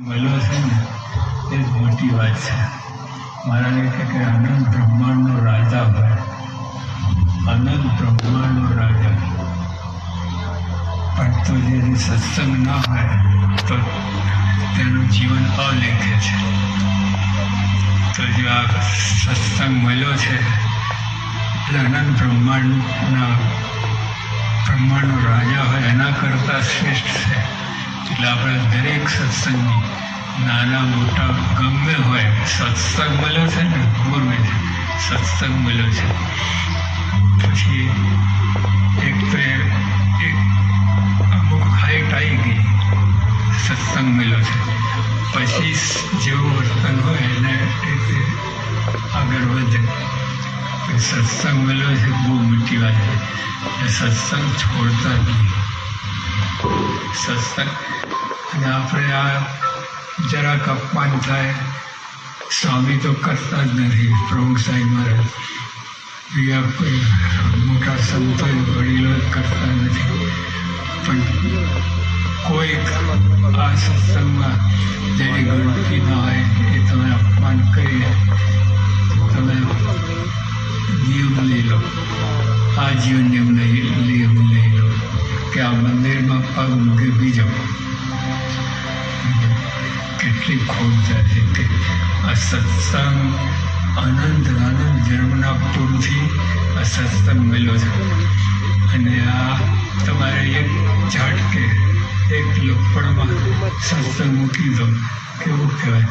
મળ્યો છે ને એ જ મોટી વાત છે. મહારાજે કહે કે અનંત બ્રહ્માંડનો રાજા હોય, અનંત બ્રહ્માંડનો રાજા. પણ તો જે સત્સંગ ના હોય તો તેનું જીવન અલેખ્ય છે. તો જો આ સત્સંગ મળ્યો છે એટલે અનંત બ્રહ્માંડનો રાજા હોય એના કરતાં શ્રેષ્ઠ છે. એટલે આપણે દરેક સત્સંગની નાના મોટા ગમે હોય સત્સંગ મળ્યો છે ને ગુરુ સત્સંગ મળ્યો છે. પછી એક તો અમુક હાઈટ આવી ગઈ, સત્સંગ મળ્યો છે. પછી જેવું વર્તન હોય એને રીતે આગળ વધે. સત્સંગ મળ્યો છે બહુ મોટી વાત છે. સત્સંગ છોડતા નહીં. સત્સંગ અને આપણે આ જરાક અપમાન થાય, સ્વામી તો કરતા જ નથી, પ્રમુખ સાહેબ મહારાજ બીજા કોઈ મોટા સંતો વડીલો કરતા નથી. પણ કોઈક આ સત્સંગમાં જેની ગણતી ના હોય એ તમે અપમાન કરીને તમે નિયમ લઈ લો, આજીવન નિયમ લઈ લો કે આ મંદિરમાં પગ મૂકે બીજો. કેટલી ખોટ જાય છે કે આ સત્સંગ અનંત જન્મના પૂરથી આ સત્સંગ મળ્યો છે. અને આ તમારે એક ઝાટકે એક લપડમાં સત્સંગ મૂકી દો, કેવું કહેવાય.